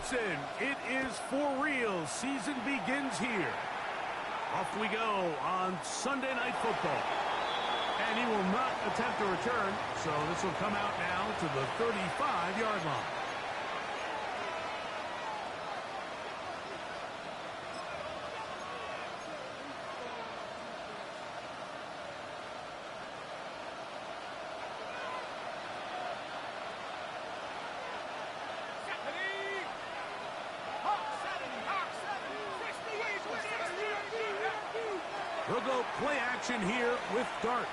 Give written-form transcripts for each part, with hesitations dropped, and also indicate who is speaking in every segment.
Speaker 1: Gibson. It is for real. Season begins here. Off we go on Sunday Night Football. And he will not attempt a return, so this will come out now to the 35-yard line. We'll go play action here with Dart.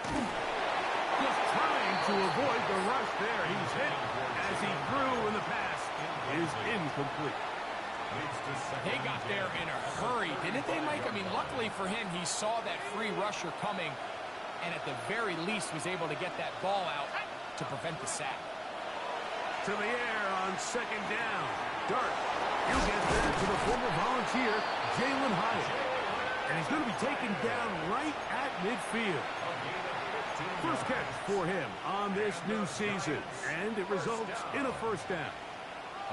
Speaker 1: Just trying to avoid the rush there. He's hit as he threw, and the pass is incomplete.
Speaker 2: They got there in a hurry, didn't they, Mike? I mean, luckily for him, he saw that free rusher coming, and at the very least was able to get that ball out to prevent the sack.
Speaker 1: To the air on second down. Dart, he'll get there to the former Volunteer, Jalen Hyatt. And he's going to be taken down right at midfield. First catch for him on this new season, and it results in a first down.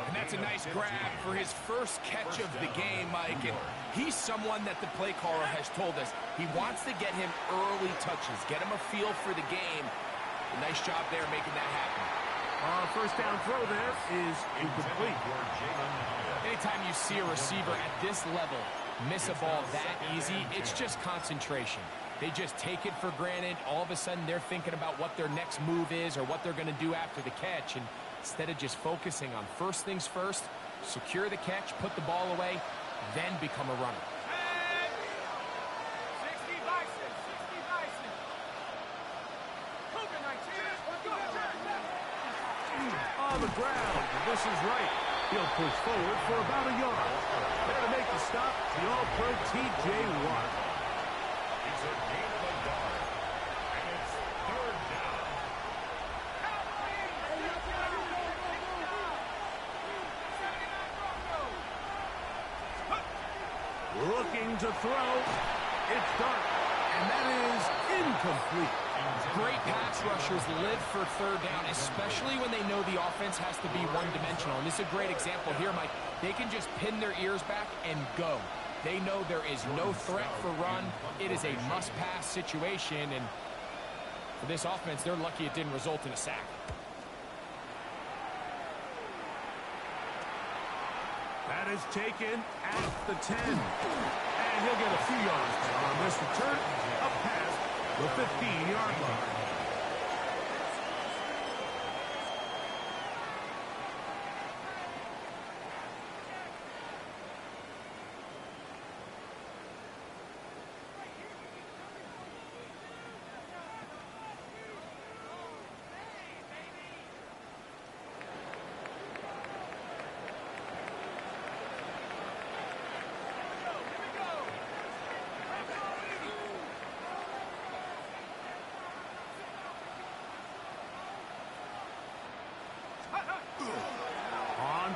Speaker 2: And that's a nice grab for his first catch of the game, Mike. And he's someone that the play caller has told us he wants to get him early touches, get him a feel for the game. A nice job there making that happen.
Speaker 1: First down throw there is incomplete.
Speaker 2: Anytime you see a receiver at this level miss a ball that easy, it's just concentration. They just take it for granted. All of a sudden, they're thinking about what their next move is or what they're going to do after the catch. And instead of just focusing on first things first, secure the catch, put the ball away, then become a runner.
Speaker 3: 60 Bison, 60 Bison. Cougar 19.
Speaker 1: On the ground, this is right. He'll push forward for about a yard. There to make the stop, the All-Pro T.J. Watt.
Speaker 4: It's a gain of a yard, and it's third down.
Speaker 1: Looking to throw. It's Dart, and that is incomplete.
Speaker 2: Great pass rushers live for third down, especially when they know the offense has to be one-dimensional. And this is a great example here, Mike. They can just pin their ears back and go. They know there is no threat for run. It is a must-pass situation, and for this offense, they're lucky it didn't result in a sack.
Speaker 1: That is taken at the 10. And he'll get a few yards on this return, up past the 15-yard line.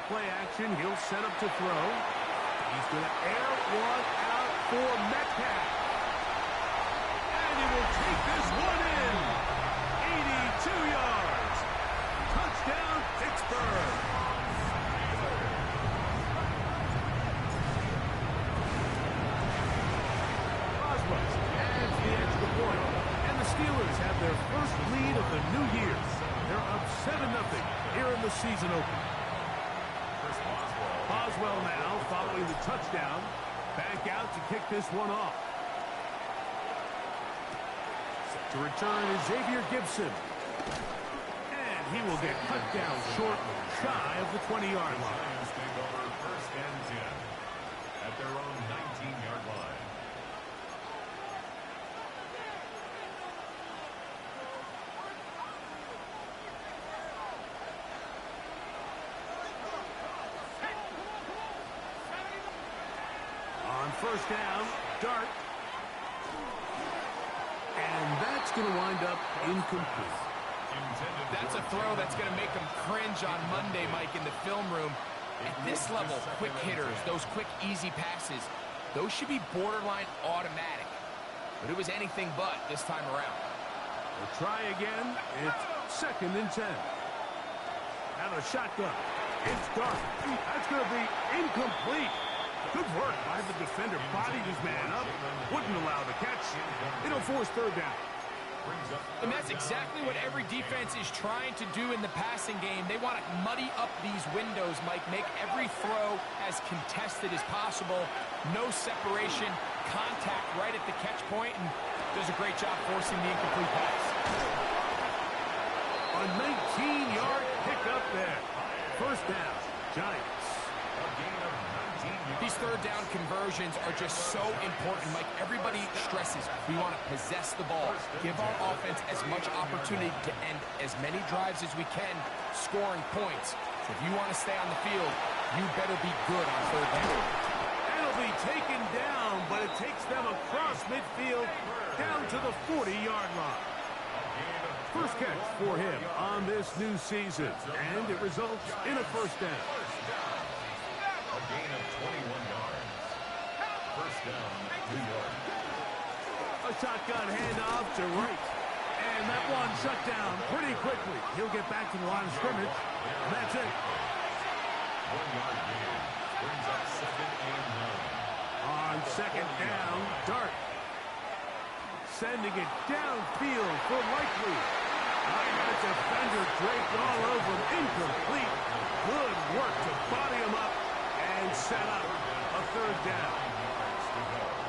Speaker 1: Play action, he'll set up to throw. He's going to air one out for Metcalf. And he will take this one in. 82 yards. Touchdown, Pittsburgh. Boswell adds the extra point. And the Steelers have their first lead of the new year. They're up 7-0 here in the season opener. Boswell now following the touchdown. Back out to kick this one off. To return is Xavier Gibson. And he will get cut down short, shy of the 20-yard line.
Speaker 4: Lions take over first and 10 at their own 19-yard line.
Speaker 1: First down, Dart. And that's going to wind up incomplete.
Speaker 2: That's a throw that's going to make them cringe on Monday, Mike, in the film room. At this level, quick hitters, those quick, easy passes, those should be borderline automatic. But it was anything but this time around.
Speaker 1: We'll try again. It's 2nd and 10. Now the shotgun. It's dark. That's going to be incomplete. Good work by the defender. Bodied his man up. Wouldn't allow the catch. It'll force third down.
Speaker 2: And that's exactly what every defense is trying to do in the passing game. They want to muddy up these windows, Mike, make every throw as contested as possible. No separation, contact right at the catch point, and does a great job forcing the incomplete pass.
Speaker 1: A 19-yard pickup there. First down, Giants.
Speaker 2: These third down conversions are just so important, Mike. Everybody stresses we want to possess the ball, give our offense as much opportunity to end as many drives as we can, scoring points. So if you want to stay on the field, you better be good on third down.
Speaker 1: It'll be taken down, but it takes them across midfield down to the 40-yard line. First catch for him on this new season, and it results in a first down.
Speaker 4: A gain of 21 yards. First down, New York.
Speaker 1: A shotgun handoff to right. And that one shut down pretty quickly. He'll get back to the line of scrimmage. And that's it.
Speaker 4: 1 yard gain. Brings up 2nd and 9.
Speaker 1: On second down, Dart. Sending it downfield for Likely. That defender draped all over him. Incomplete. Good work to body him up and set up a third down.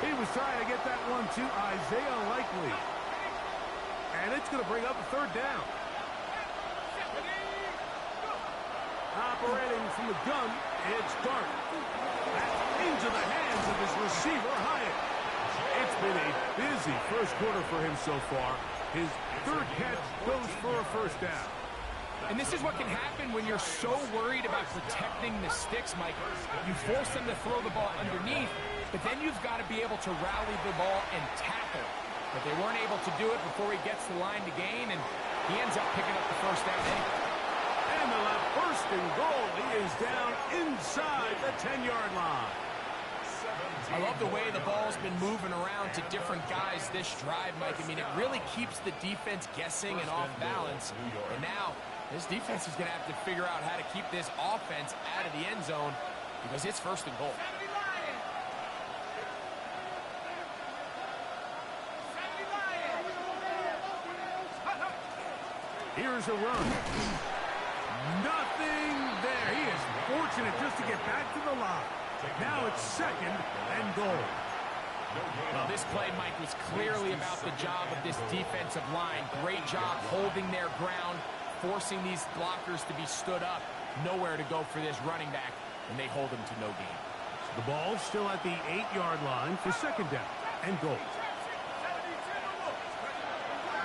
Speaker 1: He was trying to get that one to Isaiah Likely. And it's going to bring up a third down. Operating from the gun, it's Dart. That's into the hands of his receiver, Hyatt. It's been a busy first quarter for him so far. His third catch goes for a first down.
Speaker 2: And this is what can happen when you're so worried about protecting the sticks, Mike. You force them to throw the ball underneath, but then you've got to be able to rally the ball and tackle. But they weren't able to do it before he gets the line to gain, and he ends up picking up the first down anyway.
Speaker 1: And they'll have first and goal. He is down inside the 10-yard line.
Speaker 2: I love the way the ball's been moving around to different guys this drive, Mike. I mean, it really keeps the defense guessing and off balance. And now, this defense is going to have to figure out how to keep this offense out of the end zone because it's first and goal.
Speaker 1: Here's a run. Nothing there. He is fortunate just to get back to the line. Now it's second and goal.
Speaker 2: Well, this play, Mike, was clearly about the job of this defensive line. Great job holding their ground, forcing these blockers to be stood up. Nowhere to go for this running back, and they hold him to no gain.
Speaker 1: The ball's still at the 8-yard line for second down and goal.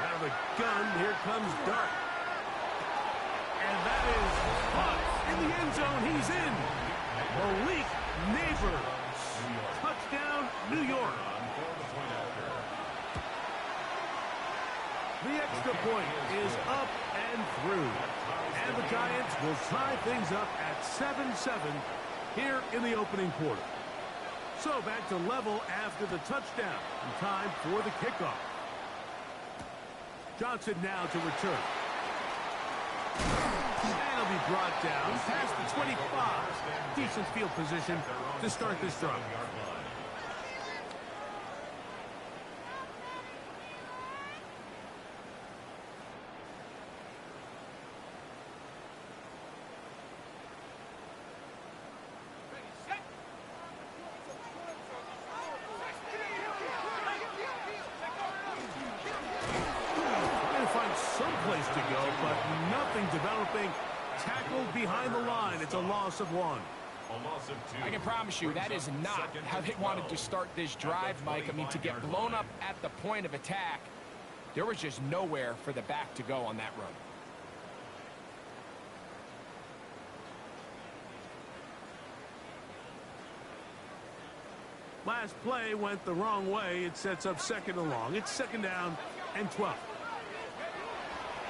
Speaker 1: Out of the gun, here comes Dart. And that is caught in the end zone. He's in. Malik Neighbors. Touchdown, New York. The extra point is up and through. And the Giants will tie things up at 7-7 here in the opening quarter. So back to level after the touchdown. And time for the kickoff. Johnson now to return. And he'll be brought down past the 25. Decent field position to start this drive. Someplace to go, but nothing developing. Tackled behind the line. It's a loss of 1.
Speaker 4: A loss of 2.
Speaker 2: I can promise you that is not how they wanted to start this drive, Mike. I mean, to get blown up at the point of attack, there was just nowhere for the back to go on that run.
Speaker 1: Last play went the wrong way. It sets up second and long. It's second down and 12.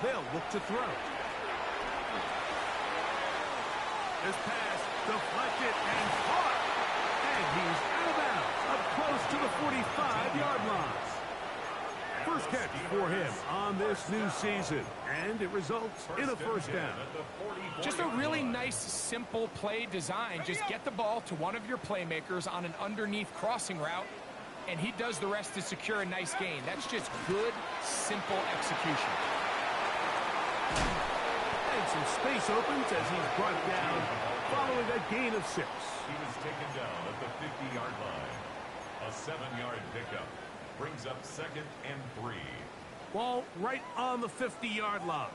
Speaker 1: They'll look to throw. This pass deflected and caught. And he's out of bounds, up close to the 45-yard line. First catch for him on this new season, and it results in a first down.
Speaker 2: Just a really nice, simple play design. Just get the ball to one of your playmakers on an underneath crossing route, and he does the rest to secure a nice gain. That's just good, simple execution.
Speaker 1: And some space opens as he's brought down following a gain of 6.
Speaker 4: He was taken down at the 50-yard line. A 7-yard pickup brings up 2nd and 3.
Speaker 1: Ball right on the 50-yard line.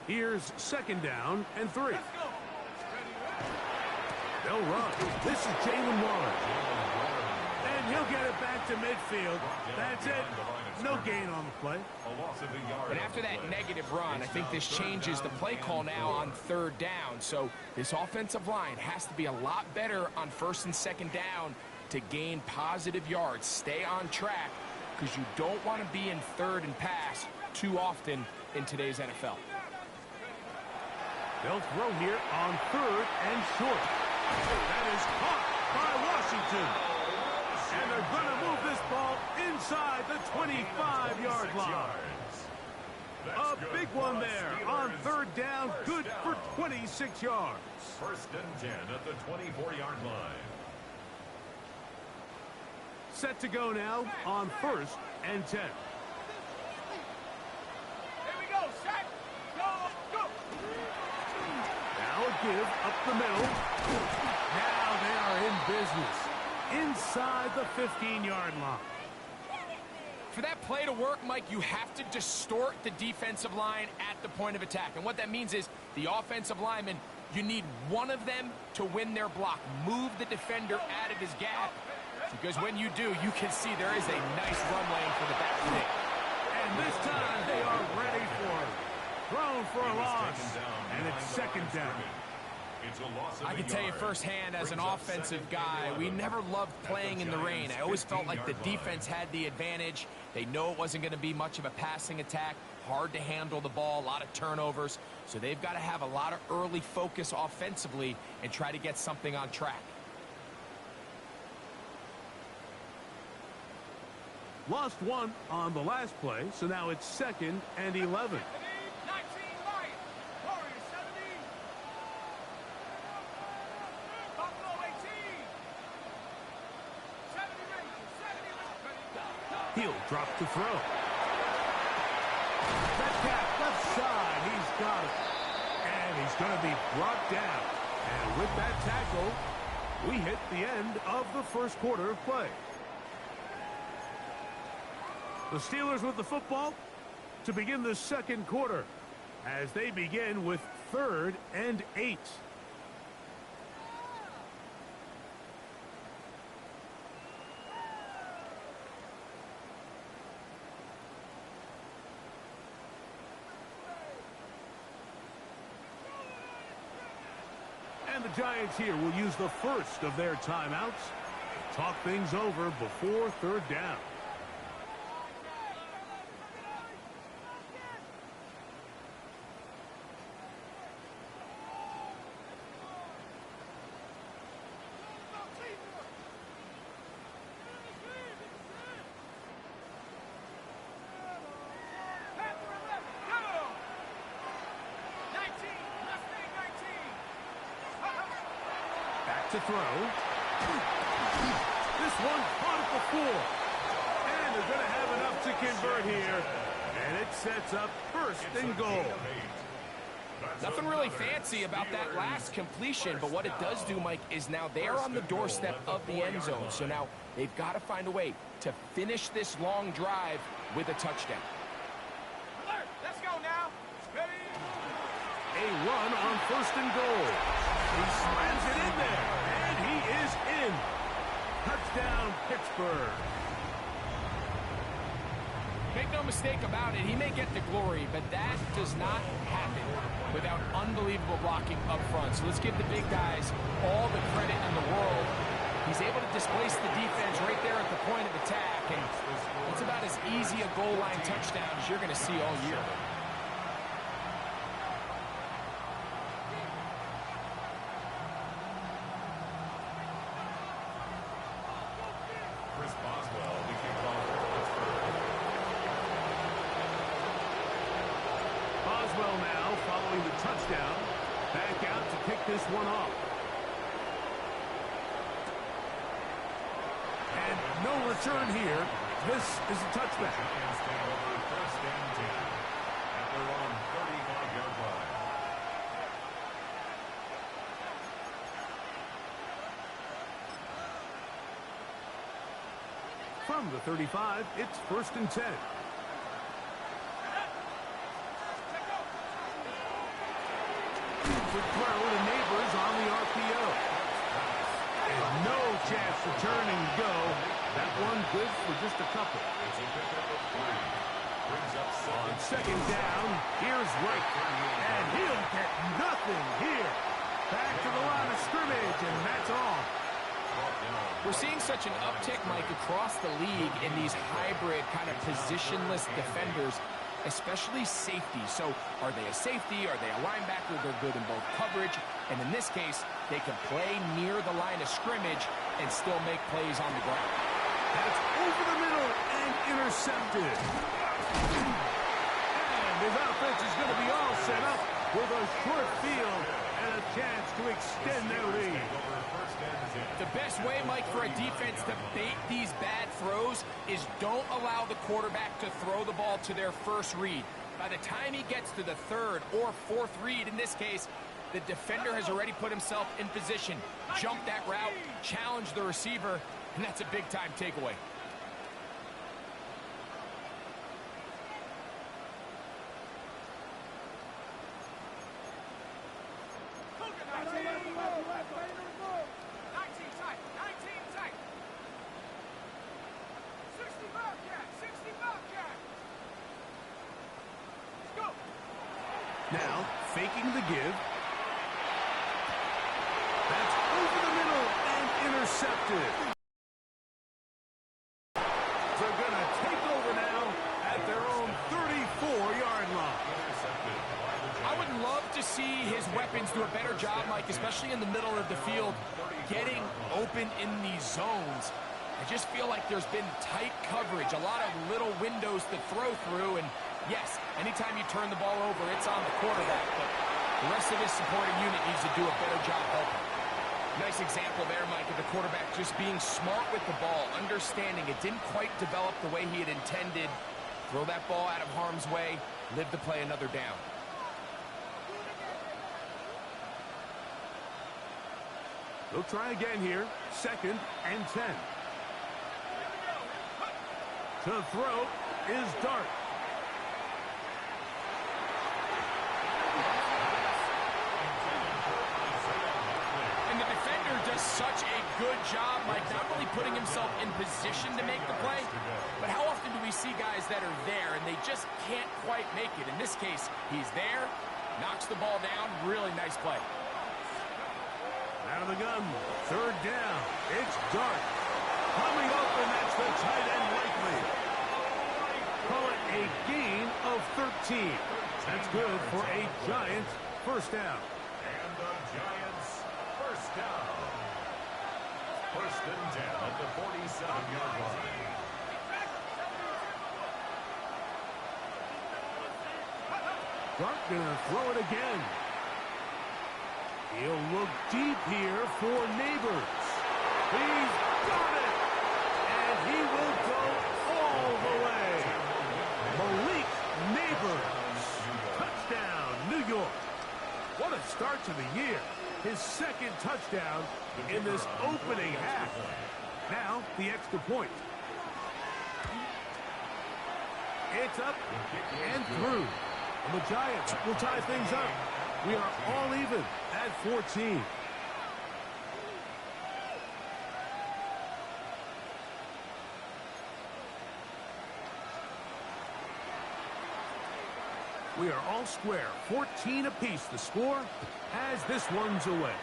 Speaker 1: Here's 2nd down and 3. They'll run. This is Jalen Waller. And he'll get it back to midfield. That's it. No gain on the play.
Speaker 2: And after that negative run, I think this changes the play call now on 3rd down. So this offensive line has to be a lot better on 1st and 2nd down to gain positive yards. Stay on track because you don't want to be in 3rd and pass too often in today's NFL.
Speaker 1: They'll throw here on 3rd and short. That is caught by Washington. And they're going to move this ball inside the 25-yard line. A big one there on 3rd down, good for 26 yards.
Speaker 4: 1st and 10 at the 24-yard line.
Speaker 1: Set to go now on 1st and 10.
Speaker 3: Here we go, set, go, go.
Speaker 1: Now a give up the middle. Now they are in business inside the 15-yard line.
Speaker 2: For that play to work, Mike, you have to distort the defensive line at the point of attack. And what that means is the offensive lineman, you need one of them to win their block. Move the defender out of his gap. Because when you do, you can see there is a nice run lane for the back kick.
Speaker 1: And this time they are ready for it. Thrown for a loss. And it's 2nd down.
Speaker 2: I can tell you firsthand as an offensive guy, we never loved playing in the rain. I always felt like the defense had the advantage. They know it wasn't going to be much of a passing attack. Hard to handle the ball, a lot of turnovers. So they've got to have a lot of early focus offensively and try to get something on track.
Speaker 1: Lost one on the last play, so now it's 2nd and 11.
Speaker 3: 19 Lions, Warriors 17. Buffalo 18. 70 Rangers, 70
Speaker 1: He'll drop to throw. Metcalf left side, he's got it. And he's going to be brought down. And with that tackle, we hit the end of the 1st quarter of play. The Steelers with the football to begin the 2nd quarter as they begin with 3rd and 8. And the Giants here will use the first of their timeouts to talk things over before 3rd down. To throw. This one caught at the 4. And they're going to have enough to convert here. And it sets up 1st and goal.
Speaker 2: Nothing really fancy about that last completion, but what it does do, Mike, is now they're on the doorstep of the end zone. So now they've got to find a way to finish this long drive with a touchdown.
Speaker 3: Alert, let's go now. Ready?
Speaker 1: A run on 1st and goal. He slams it in there, and he is in. Touchdown, Pittsburgh.
Speaker 2: Make no mistake about it, he may get the glory, but that does not happen without unbelievable blocking up front. So let's give the big guys all the credit in the world. He's able to displace the defense right there at the point of attack, and it's about as easy a goal line touchdown as you're going to see all year.
Speaker 1: this one off. And no return here. This is a touchback.
Speaker 4: First and 10 at their own 35-yard line.
Speaker 1: From the 35, it's first and 10. Good throw to Neighbors on the RPO. And no chance to turn and go. That one good for just a couple.
Speaker 4: It's a pickup of 3. Brings up
Speaker 1: On second down, here's Wright. And he'll get nothing here. Back to the line of scrimmage, and that's all.
Speaker 2: We're seeing such an uptick, Mike, across the league in these hybrid kind of positionless defenders, especially safety. So are they a safety? Are they a linebacker? They're good in both coverage. And in this case, they can play near the line of scrimmage and still make plays on the ground.
Speaker 1: That's over the middle and intercepted. And his offense is going to be all set up with a short field and a chance to extend their lead.
Speaker 2: The best way, Mike, for a defense to bait these bad throws is don't allow the quarterback to throw the ball to their first read. By the time he gets to the third or fourth read, in this case, the defender has already put himself in position, jump that route, challenge the receiver, and that's a big-time takeaway.
Speaker 1: Now, faking the give. That's over the middle and intercepted. They're going to take over now at their own 34-yard line.
Speaker 2: I would love to see his weapons do a better job, Mike, especially in the middle of the field, getting open in these zones. I just feel like there's been tight coverage, a lot of little windows to throw through, and yes, anytime you turn the ball over, it's on the quarterback, but the rest of his supporting unit needs to do a better job helping. Nice example there, Mike, of the quarterback just being smart with the ball, understanding it didn't quite develop the way he had intended. Throw that ball out of harm's way, live to play another down.
Speaker 1: They'll try again here. Second and 10. To throw is Dart.
Speaker 2: And the defender does such a good job, Mike, not only putting himself in position to make the play, but how often do we see guys that are there and they just can't quite make it? In this case, he's there, knocks the ball down, really nice play.
Speaker 1: Out of the gun, third down. It's Dart. Coming open, that's the tight end likely. Call it a gain of 13. That's good for a Giants first down.
Speaker 4: And the Giants first down. First and 10 at the 47-yard line.
Speaker 1: Dart gonna throw it again. He'll look deep here for Neighbors. He's got it! And he will go all the way. Malik Neighbors. Touchdown, New York. What a start to the year. His second touchdown in this opening half. Now, the extra point. It's up and through. And the Giants will tie things up. We are all even at 14. We are all square. 14 apiece the score as this one's away.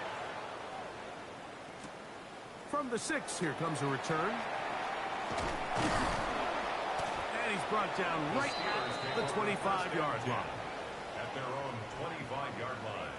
Speaker 1: From the 6, here comes a return. And he's brought down right at the 25-yard line.
Speaker 4: At their own 25-yard line.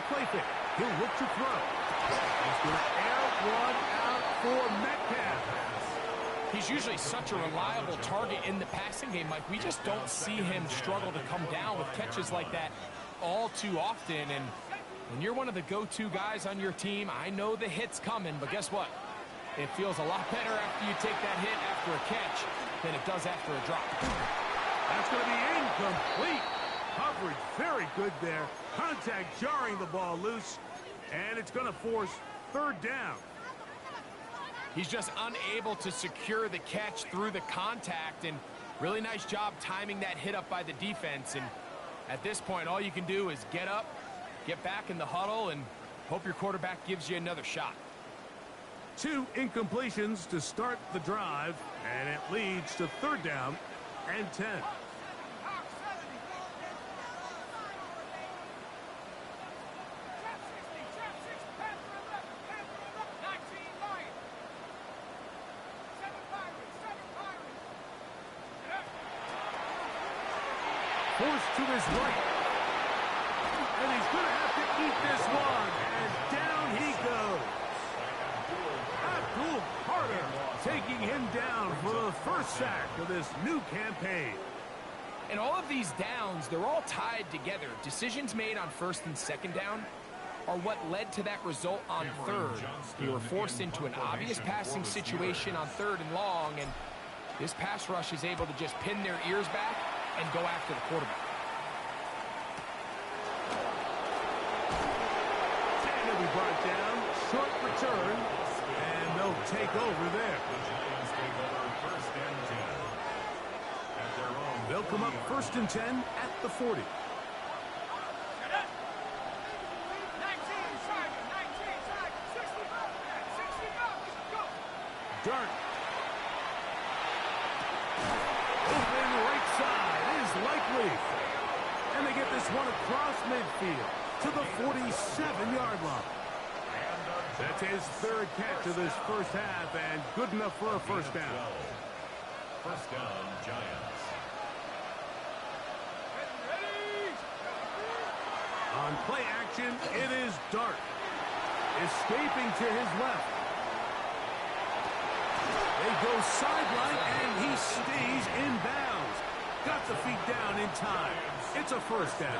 Speaker 1: play fake. He'll look to throw. He's going to air one out for Metcalf.
Speaker 2: He's usually such a reliable target in the passing game, Mike. We just don't see him struggle to come down with catches like that all too often. And when you're one of the go-to guys on your team, I know the hit's coming, but guess what? It feels a lot better after you take that hit after a catch than it does after a drop.
Speaker 1: That's going to be incomplete. Coverage very good there. Contact jarring the ball loose, and it's going to force third down.
Speaker 2: He's just unable to secure the catch through the contact, and really nice job timing that hit up by the defense. And at this point, all you can do is get up, get back in the huddle, and hope your quarterback gives you another shot.
Speaker 1: 2 incompletions to start the drive, and it leads to third down and 10. Forced to his right. And he's going to have to eat this one. And down he goes. Abdul Carter taking him down for the first sack of this new campaign.
Speaker 2: And all of these downs, they're all tied together. Decisions made on first and second down are what led to that result on third. You were forced into an obvious passing situation on third and long, and this pass rush is able to just pin their ears back and go after the quarterback.
Speaker 1: And he'll be brought down. Short return. And they'll take over there. They'll come up first and 10 at the 40. Dart. Open right side is likely. And they get this one across midfield to the 47-yard line. That's his third catch of this first half, and good enough for a first down.
Speaker 4: First down, Giants.
Speaker 1: On play action, it is Dart. Escaping to his left. They go sideline, and he stays in bounds. Got the feet down in time. It's a first down.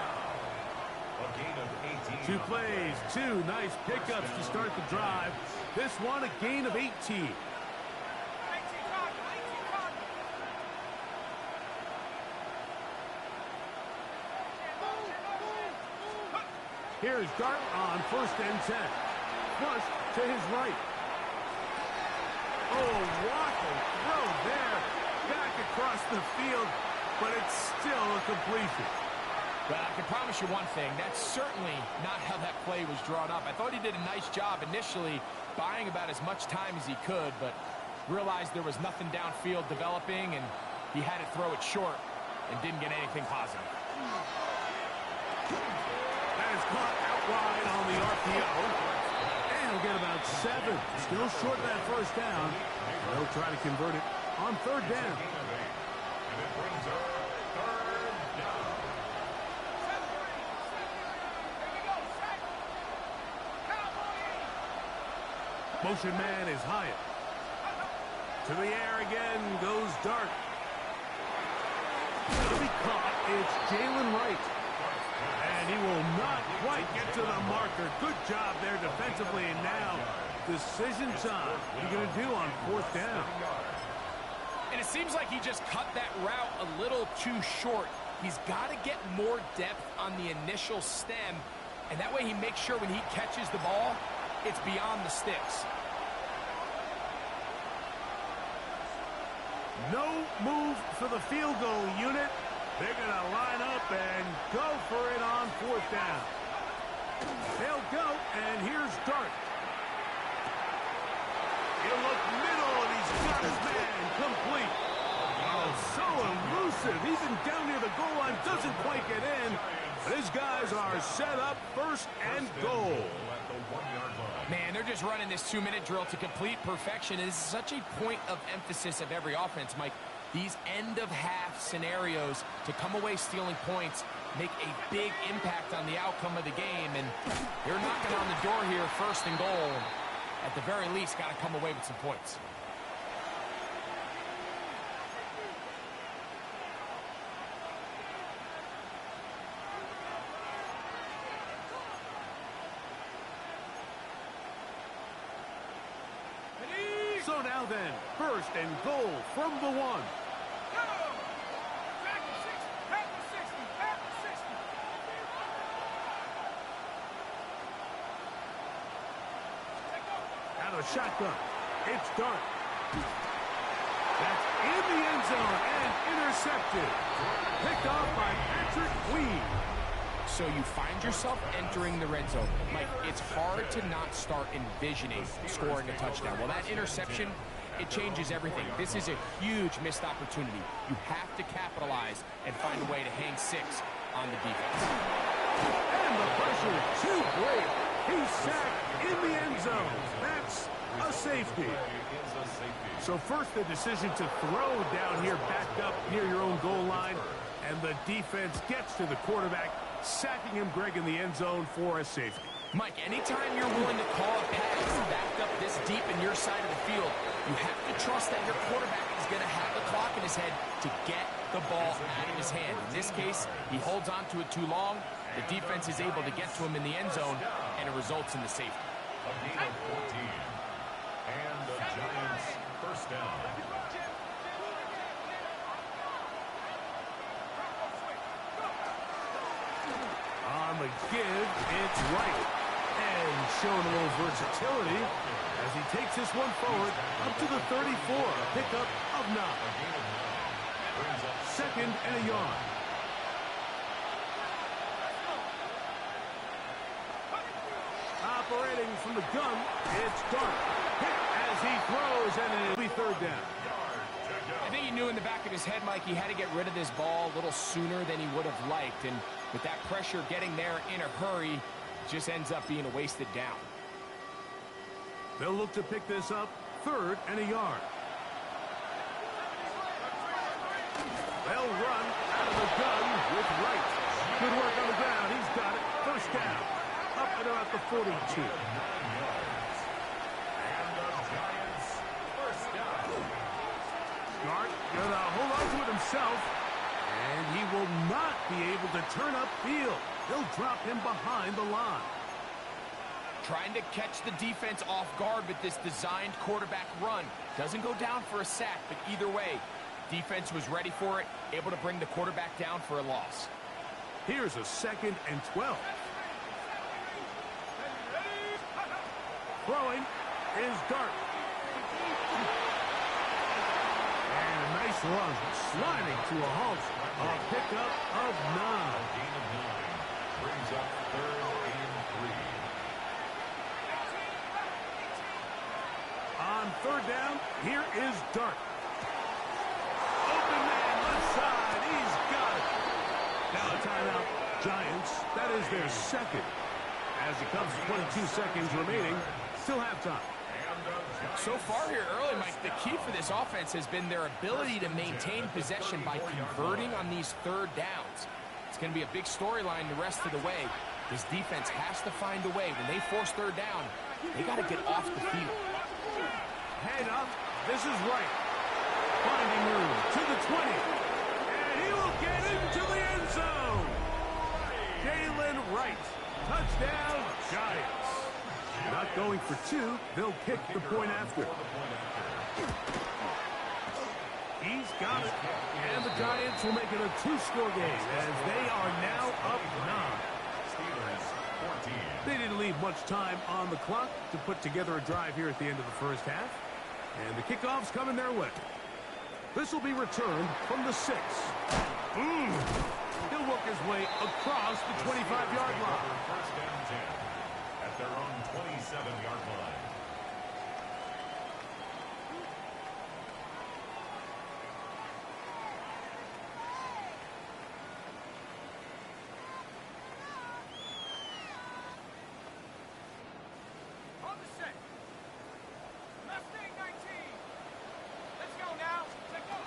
Speaker 4: A gain of 18.
Speaker 1: 2 plays, 2 nice pickups to start the drive. This one a gain of 18. Here's Dart on first and 10. Flush to his right. Oh, waffle throw there. Back across the field, but it's still a completion.
Speaker 2: But I can promise you one thing, that's certainly not how that play was drawn up. I thought he did a nice job initially buying about as much time as he could, but realized there was nothing downfield developing, and he had to throw it short and didn't get anything positive.
Speaker 1: That is caught out wide on the RPO. And he'll get about 7. Still short of that first down. They'll try to convert it on third down.
Speaker 4: And it brings up third down.
Speaker 1: Motion man is Hyatt. To the air again goes Dart. It'll be caught. It's Jalen Wright. And he will not quite get to the marker. Good job there defensively. And now, decision time. What are you going to do on fourth down?
Speaker 2: And it seems like he just cut that route a little too short. He's got to get more depth on the initial stem, and that way he makes sure when he catches the ball, it's beyond the sticks.
Speaker 1: No move for the field goal unit. They're going to line up and go for it on fourth down. They'll go, and here's Dart. He'll look middle, and he's got his man complete. Oh, so elusive. Even down near the goal line, doesn't quite get in. But his guys are set up first and goal.
Speaker 4: At the 1-yard line.
Speaker 2: Man, they're just running this 2-minute drill to complete perfection. It is such a point of emphasis of every offense, Mike. These end-of-half scenarios to come away stealing points make a big impact on the outcome of the game, and they're knocking on the door here, first and goal. At the very least, got to come away with some points.
Speaker 1: So now then, first and goal from the 1. Out of shotgun. It's Dart. That's in the end zone and intercepted. Picked off by Patrick Weed.
Speaker 2: So you find yourself entering the red zone. Mike, it's hard to not start envisioning scoring a touchdown. Well, that interception, it changes everything. This is a huge missed opportunity. You have to capitalize and find a way to hang 6 on the defense.
Speaker 1: And the pressure too great. He's sacked in the end zone. That's a safety. So first the decision to throw down here, backed up near your own goal line. And the defense gets to the quarterback, sacking him, Greg, in the end zone for a safety.
Speaker 2: Mike, anytime you're willing to call a pass backed up this deep in your side of the field, you have to trust that your quarterback is going to have the clock in his head to get the ball out of his hand. In this case, he holds on to it too long. The defense is able to get to him in the end zone, and it results in the safety.
Speaker 4: A gain of 14. And the Giants first down.
Speaker 1: On the give, it's right. And showing a little versatility as he takes this one forward up to the 34. Pickup of 9. Second and a yard. Operating from the gun, it's Dart. Hit as he throws, and it'll be third down.
Speaker 2: I think he knew in the back of his head, Mike, he had to get rid of this ball a little sooner than he would have liked. And with that pressure getting there in a hurry, just ends up being a wasted down.
Speaker 1: They'll look to pick this up, third and a yard. They'll run out of the gun with Wright. Good work on the ground. He's got it. First down. Up and around the 42.
Speaker 4: And the Giants first down.
Speaker 1: Dart gonna hold on to it himself. And he will not be able to turn upfield. They'll drop him behind the line.
Speaker 2: Trying to catch the defense off guard with this designed quarterback run. Doesn't go down for a sack, but either way, defense was ready for it, able to bring the quarterback down for a loss.
Speaker 1: Here's a second and 12. Throwing is Dart. And a nice run, sliding to a halt. A pickup of 9.
Speaker 4: Gain of 9 brings up third and 3.
Speaker 1: On third down, here is Dart. Open man, left side, he's got it. Now a timeout, Giants. That is their second. As it comes to 22 seconds remaining, still halftime.
Speaker 2: So far here early, Mike, the key for this offense has been their ability to maintain possession by converting on these third downs. It's going to be a big storyline the rest of the way. This defense has to find a way. When they force third down, they got to get off the field.
Speaker 1: Head up. This is Wright. Finding room to the 20. And he will get into the end zone. Jalen Wright. Touchdown, Giants. Not going for 2. They'll kick the point after. He's got it. And the Giants will make it a 2-score game as they are now up 9. They didn't leave much time on the clock to put together a drive here at the end of the first half. And the kickoff's coming their way. This will be returned from the 6. He'll work his way across the 25-yard line.
Speaker 4: First down 10 at their own 27-yard line.
Speaker 3: On the set. Mustang 19. Let's go now. Let's go.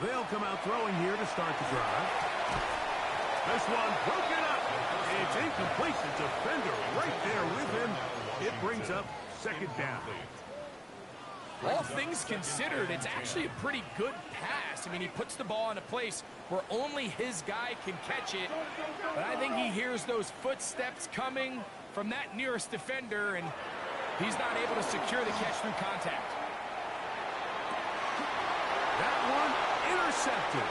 Speaker 1: They'll come out throwing here to start the drive. This one broken up. It's incomplete. The defender right there with him. It brings up second down.
Speaker 2: All things considered, it's actually a pretty good pass. I mean, he puts the ball in a place where only his guy can catch it. But I think he hears those footsteps coming from that nearest defender, and he's not able to secure the catch through contact.
Speaker 1: That one intercepted.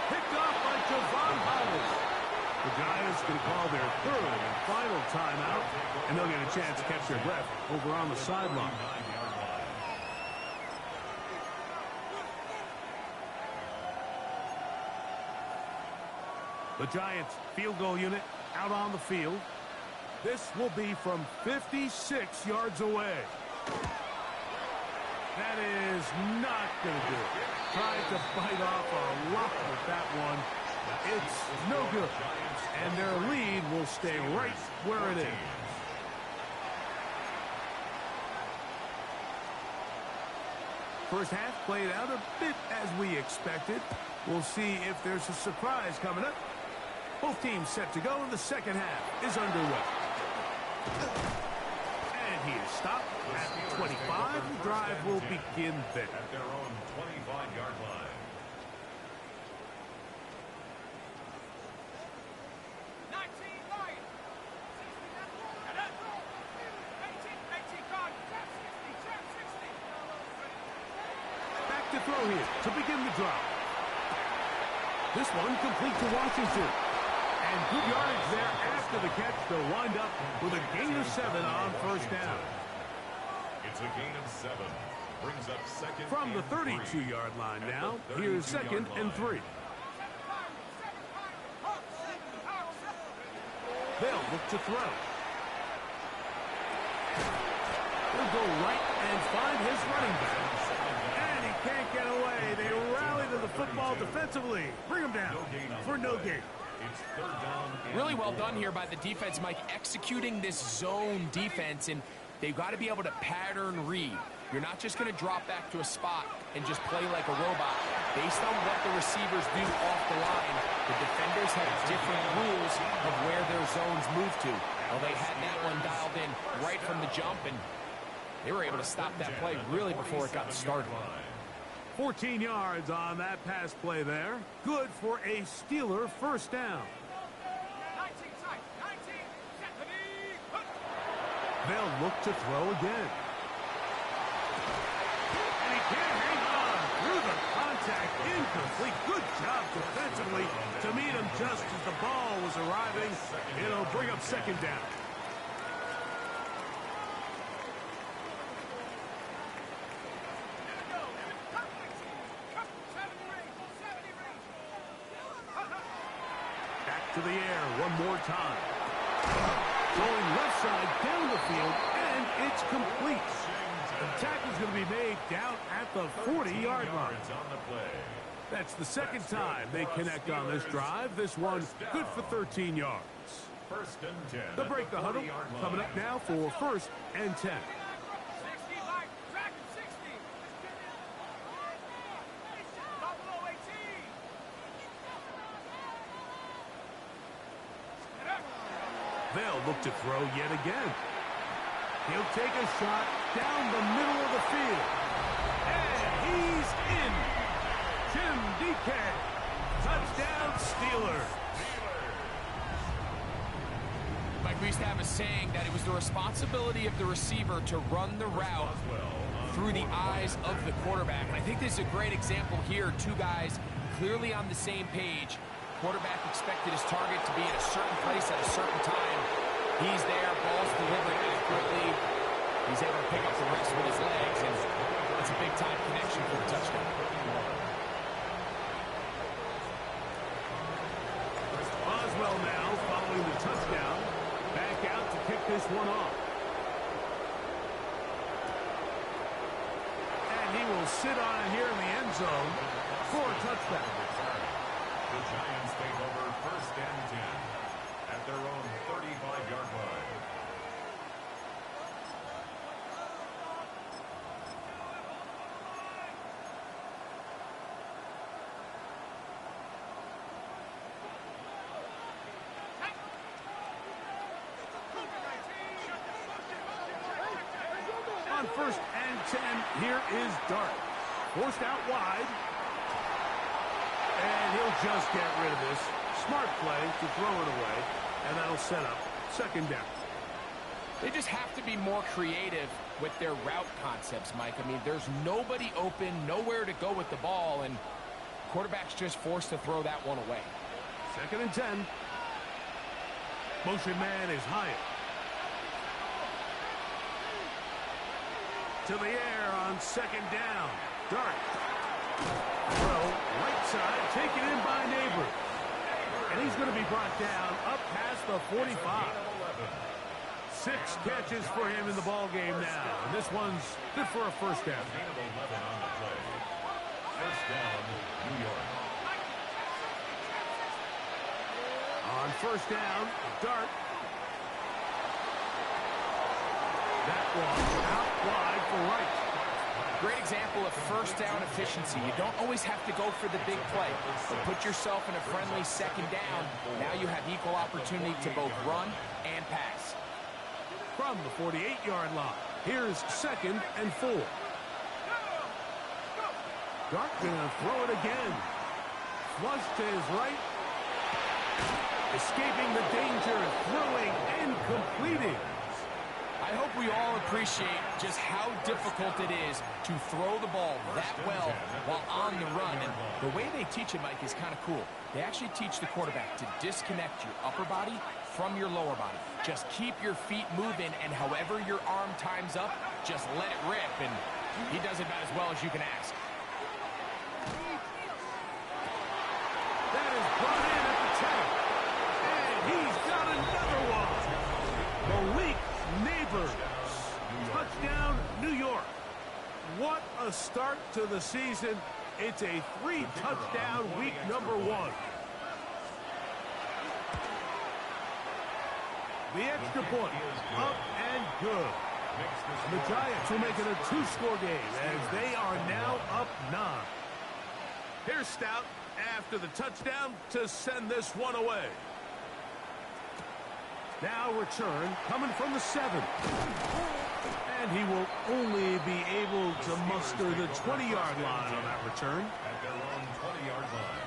Speaker 1: Picked off by Javon Hollis. The Giants can call their third and final timeout, and they'll get a chance to catch their breath over on the sideline. The Giants field goal unit out on the field. This will be from 56 yards away. That is not going to do it. Trying to bite off a lot with that one. It's no good. And their lead will stay right where it is. First half played out a bit as we expected. We'll see if there's a surprise coming up. Both teams set to go, and the second half is underway. And he is stopped at the 25. The drive will begin there.
Speaker 4: At their own 25-yard line.
Speaker 1: Back to throw here to begin the drive. This one complete to Washington. And good yardage there after the catch. They'll wind up with a gain of 7 on first down.
Speaker 4: It's a gain of 7. Brings up second
Speaker 1: From the
Speaker 4: and
Speaker 1: 32-yard line now, here's second and 3. They'll look to throw. He'll go right and find his running back. And he can't get away. They rally to the football defensively. Bring him down for no gain.
Speaker 4: It's third down.
Speaker 2: Really well done here by the defense, Mike, executing this zone defense, and they've got to be able to pattern read. You're not just going to drop back to a spot and just play like a robot. Based on what the receivers do off the line, the defenders have different rules of where their zones move to. Well, they had that one dialed in right from the jump, and they were able to stop that play really before it got started.
Speaker 1: 14 yards on that pass play there. Good for a Steeler first down. They'll look to throw again. And he can't hang on through the contact. Incomplete. Good job defensively to meet him just as the ball was arriving. It'll bring up second down. To the air one more time. Going left side down the field, and it's complete. The tackle's going to be made down at the 40-yard line. That's the second time they connect on this drive. This one good for 13 yards.
Speaker 4: First and 10.
Speaker 1: The break the huddle coming up now for first and 10. They'll look to throw yet again. He'll take a shot down the middle of the field. And he's in. Tim DK. Touchdown Steelers.
Speaker 2: Mike, we used to have a saying that it was the responsibility of the receiver to run the route through the eyes of the quarterback. And I think this is a great example here. Two guys clearly on the same page. Quarterback expected his target to be at a certain place at a certain time. He's there, ball's delivered accurately. He's able to pick up the rest with his legs, and it's a big-time connection for the touchdown.
Speaker 1: Boswell now following the touchdown. Back out to kick this one off. And he will sit on it here in the end zone for a touchdown.
Speaker 4: The Giants take over first and 10 at their own 35-yard line.
Speaker 1: first and 10, here is Dart. Forced out wide. And he'll just get rid of this. Smart play to throw it away. And that'll set up second down.
Speaker 2: They just have to be more creative with their route concepts, Mike. I mean, there's nobody open, nowhere to go with the ball, and quarterback's just forced to throw that one away.
Speaker 1: Second and 10. Motion man is Hyatt. To the air on second down. Dart. Throw, right side, taken in by Neighbor. And he's going to be brought down up past the 45. 6 catches for him in the ball game now. And this one's good for a first down.
Speaker 4: First down, New York.
Speaker 1: On first down, Dart. That one out wide for Wright.
Speaker 2: Great example of first down efficiency. You don't always have to go for the big play, but put yourself in a friendly second down. Now you have equal opportunity to both run and pass.
Speaker 1: From the 48-yard line, here's second and 4. Dart gonna throw it again. Flush to his right. Escaping the danger, throwing and completing.
Speaker 2: I hope we all appreciate just how difficult it is to throw the ball that well while on the run. And the way they teach it, Mike, is kind of cool. They actually teach the quarterback to disconnect your upper body from your lower body. Just keep your feet moving, and however your arm times up, just let it rip. And he does it about as well as you can ask.
Speaker 1: That is brought in at the 10. And he's got another one. Malik Neighbors. Touchdown, New York. What a start to the season. It's a 3-touchdown week number 1. The extra point, up and good. The Giants will make it a 2-score game as they are now up 9. Here's Stout after the touchdown to send this one away. Now return coming from the 7. And he will only be able to muster the 20-yard line on that return.
Speaker 4: At their own 20-yard line.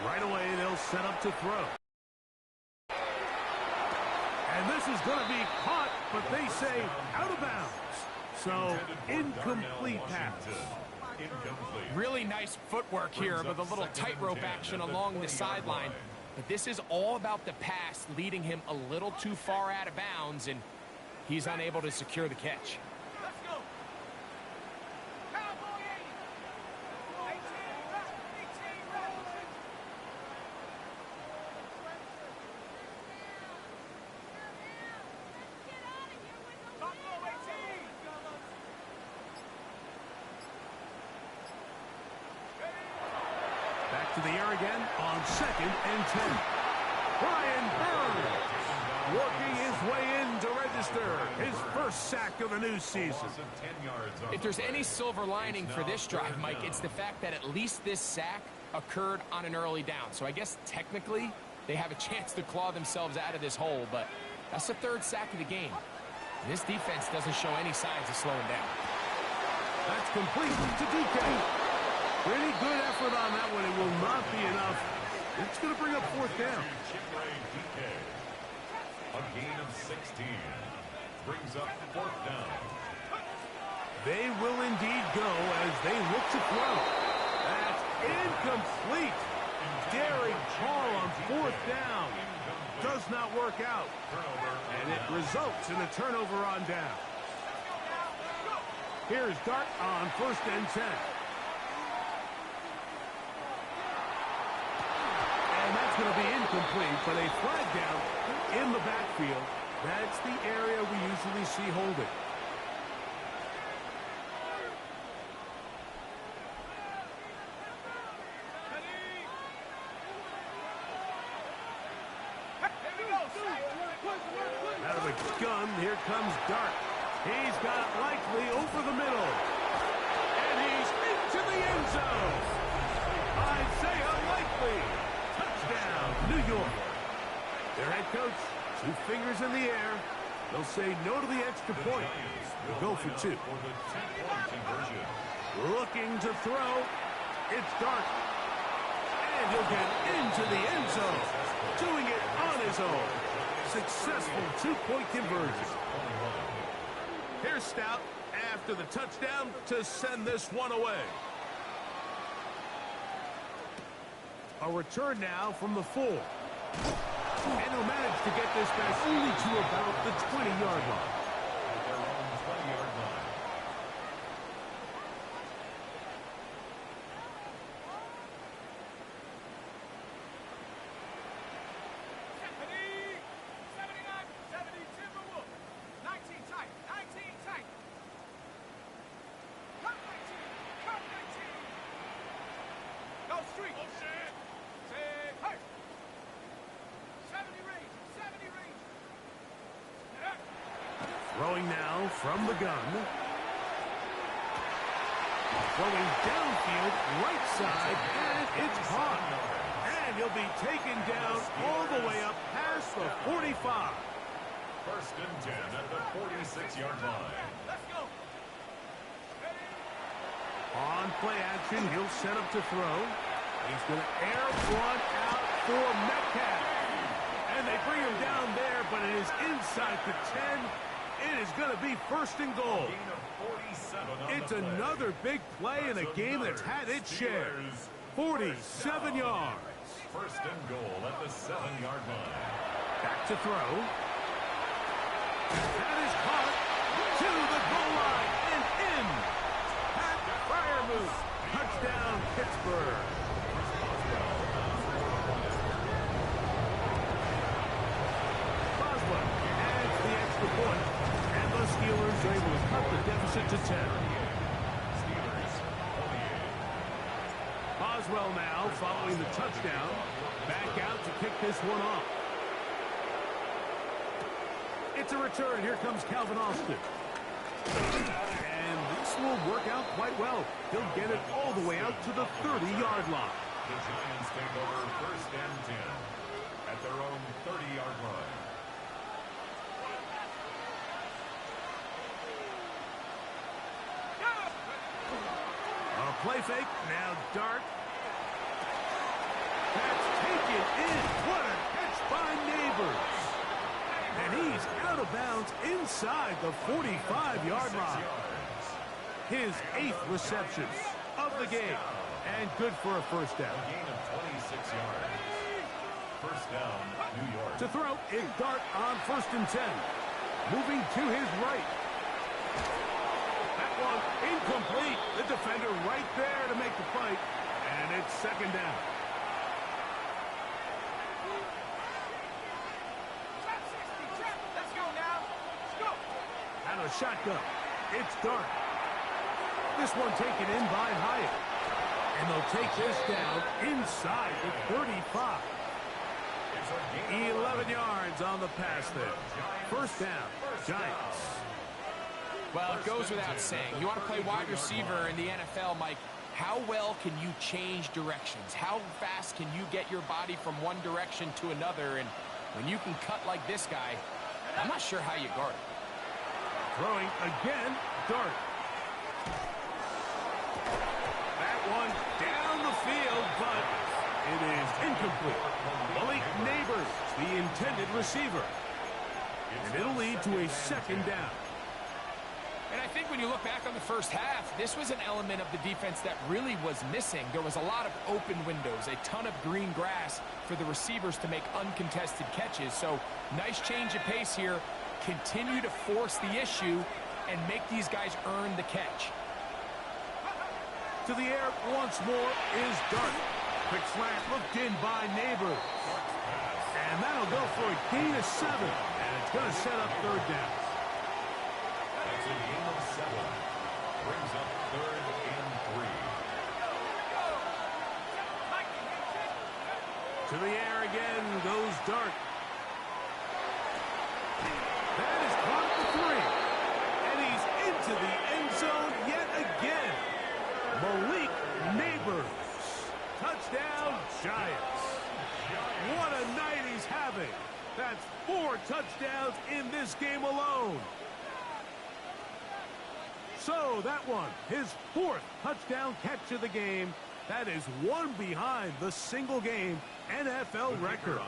Speaker 1: Right away, they'll set up to throw. And this is going to be caught, but they say out of bounds. So, incomplete pass.
Speaker 2: Really nice footwork here with a little tightrope action along the sideline. But this is all about the pass leading him a little too far out of bounds, and he's unable to secure the catch.
Speaker 1: Back to the air again on second and 10. Brian Burns working his way in to register his first sack of the new season.
Speaker 2: If there's any silver lining for this drive, Mike, it's the fact that at least this sack occurred on an early down. So I guess technically they have a chance to claw themselves out of this hole, but that's the 3rd sack of the game. This defense doesn't show any signs of slowing down.
Speaker 1: That's complete to DK. Pretty good effort on that one. It will not be enough. It's going to bring up 4th down.
Speaker 4: A gain of 16. Brings up 4th down.
Speaker 1: They will indeed go as they look to throw. That's incomplete. Derek Hall on 4th down. Does not work out. And it results in a turnover on down. Here's Dart on 1st and 10. And that's going to be incomplete, but a flag down in the backfield. That's the area we usually see holding. Out of a gun, here comes Dart. He's got it likely over the middle. And he's into the end zone. Isaiah Likely. Touchdown, New York. Their head coach, 2 fingers in the air. They'll say no to the extra point. They'll go for 2. Looking to throw. It's Dart. And he'll get into the end zone. Doing it on his own. Successful 2-point conversion. Here's Stout after the touchdown to send this one away. A return now from the 4. And he'll manage to get this back only to about the 20-yard line.
Speaker 4: Their own 20-yard line.
Speaker 1: Throwing now from the gun. Throwing downfield, right side, and it's caught. And he'll be taken down all the way up past the 45.
Speaker 4: First and 10 at the 46-yard line.
Speaker 3: Let's go.
Speaker 1: On play action, he'll set up to throw. He's going to air one out for Metcalf. And they bring him down there, but it is inside the 10. It is going to be first and goal. It's another big play in a game that's had its share. 47 yards.
Speaker 4: First and goal at the 7-yard line.
Speaker 1: Back to throw. That is caught to the goal line and in. Pat Fryermuth. Touchdown, Pittsburgh. Boswell adds the extra point. The Steelers are able to cut the deficit to 10. Boswell now following the touchdown. Back out to kick this one off. It's a return. Here comes Calvin Austin. And this will work out quite well. He'll get it all the way out to the 30-yard line.
Speaker 4: The Giants take over first and 10 at their own 30-yard line.
Speaker 1: Play fake, now Dart. That's taken in. What a catch by Neighbors. And he's out of bounds inside the 45-yard line. His 8th reception of the game. And good for a first down.
Speaker 4: A gain of 26 yards. First down, New York.
Speaker 1: To throw is Dart on first and 10. Moving to his right. That one incomplete. The defender right there to make the fight. And it's second down.
Speaker 3: Let's go now. Let's go.
Speaker 1: Out of shotgun. It's Dart. This one taken in by Hyatt. And they'll take this down inside the 35. 11 yards on the pass there. First down, Giants.
Speaker 2: Well, it goes without saying. You want to play wide receiver in the NFL, Mike. How well can you change directions? How fast can you get your body from one direction to another? And when you can cut like this guy, I'm not sure how you guard it.
Speaker 1: Throwing again, Dart. That one down the field, but it is incomplete. Malik Neighbors, the intended receiver. And it'll lead to a second down.
Speaker 2: And I think when you look back on the first half, this was an element of the defense that really was missing. There was a lot of open windows, a ton of green grass for the receivers to make uncontested catches. So nice change of pace here. Continue to force the issue and make these guys earn the catch.
Speaker 1: To the air once more is Dart. Quick slant looked in by Neighbors. And that'll go for a gain of 7. And it's going to set up third down.
Speaker 4: That's a gain of 7. Brings up third and 3.
Speaker 1: To the air again goes Dart. game alone. So that one, his 4th touchdown catch of the game. That is one behind the single-game NFL record.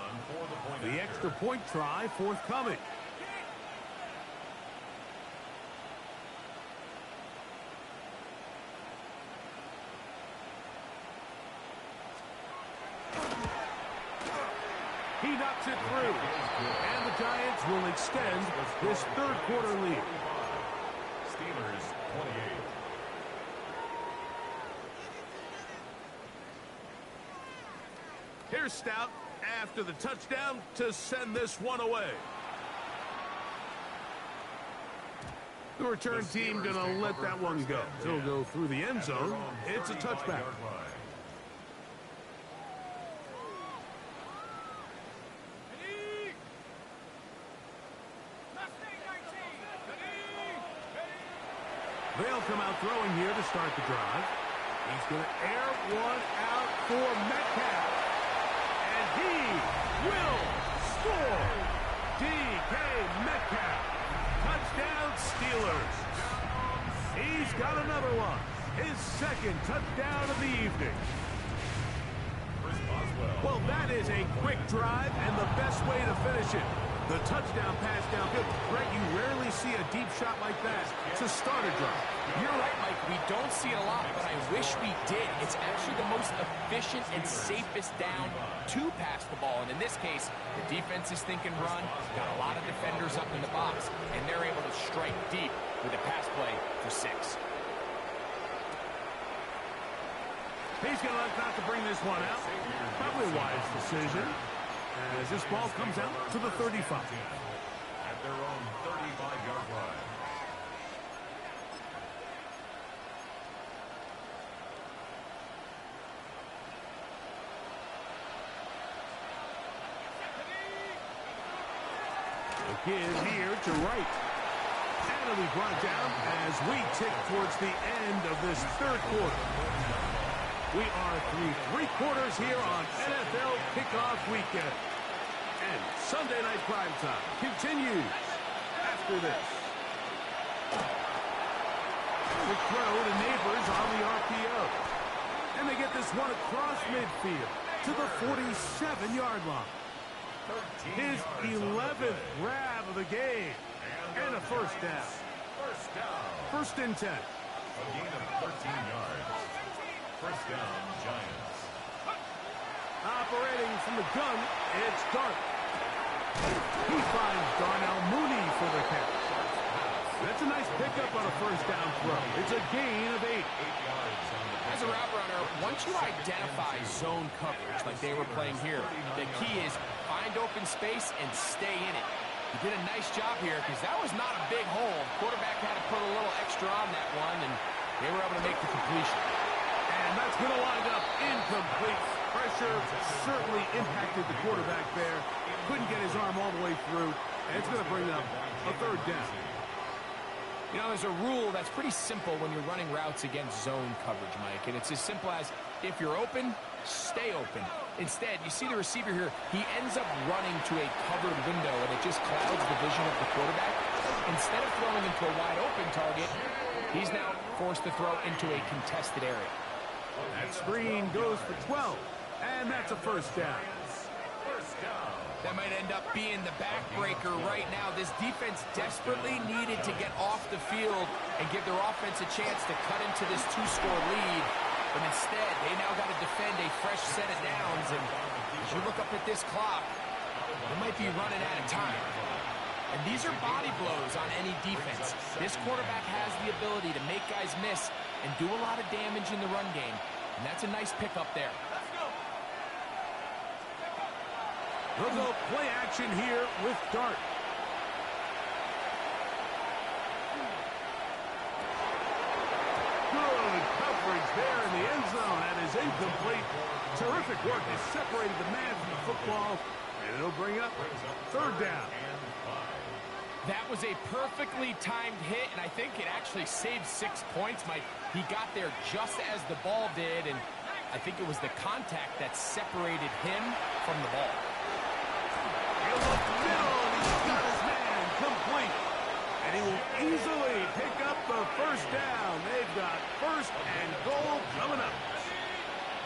Speaker 1: The extra point try forthcoming. He knocks it through. And the Giants will extend this 3rd quarter lead.
Speaker 4: Steelers 28.
Speaker 1: Here's Stout after the touchdown to send this one away. The return team going to let that one go. It'll go through the end zone. It's a touchback. They'll come out throwing here to start the drive. He's going to air one out for Metcalf. And he will score. D.K. Metcalf. Touchdown Steelers. He's got another one. His 2nd touchdown of the evening. Well, that is a quick drive and the best way to finish it. The touchdown pass downfield. Brett, you rarely see a deep shot like that to start a drive.
Speaker 2: You're right, Mike. We don't see it a lot, but I wish we did. It's actually the most efficient and safest down to pass the ball. And in this case, the defense is thinking run, got a lot of defenders up in the box, and they're able to strike deep with a pass play for 6.
Speaker 1: He's going to like not to bring this one out. Probably a wise decision. As this ball comes out to the 35.
Speaker 4: At their own 35-yard line.
Speaker 1: Again here to right. And it'll be brought down as we tick towards the end of this 3rd quarter. We are through 3 quarters here on NFL Kickoff Weekend. And Sunday Night Primetime continues after this. The throw to Neighbors on the RPO. And they get this one across midfield to the 47-yard line. His 11th grab of the game. And a first down. First and 10.
Speaker 4: A gain of 13 yards. First down, Giants.
Speaker 1: Operating from the gun, it's Dart. He finds Darnell Mooney for the catch. That's a nice pickup on a first down throw. It's a gain of 8.
Speaker 2: As a route runner, once you identify zone coverage like they were playing here, the key is find open space and stay in it. He did a nice job here because that was not a big hole. Quarterback had to put a little extra on that one, and they were able to make the completion.
Speaker 1: And that's going to wind up incomplete. Pressure certainly impacted the quarterback there. Couldn't get his arm all the way through. And it's going to bring up a 3rd down.
Speaker 2: You know, there's a rule that's pretty simple when you're running routes against zone coverage, Mike. And it's as simple as, if you're open, stay open. Instead, you see the receiver here, he ends up running to a covered window, and it just clouds the vision of the quarterback. Instead of throwing into a wide open target, he's now forced to throw into a contested area.
Speaker 1: That screen goes for 12, and that's a first down.
Speaker 2: That might end up being the backbreaker right now. This defense desperately needed to get off the field and give their offense a chance to cut into this 2-score lead. But instead, they now got to defend a fresh set of downs. And as you look up at this clock, they might be running out of time. And these are body blows on any defense. This quarterback has the ability to make guys miss and do a lot of damage in the run game. And that's a nice pickup there.
Speaker 1: They'll go play action here with Dart. Good coverage there in the end zone. That is incomplete. Terrific work. They separated the man from the football. And it'll bring up 3rd down.
Speaker 2: That was a perfectly timed hit, and I think it actually saved 6 points, Mike. He got there just as the ball did, and I think it was the contact that separated him from the ball.
Speaker 1: He'll look middle, and he's got his man complete. And he will easily pick up the first down. They've got first and goal coming up.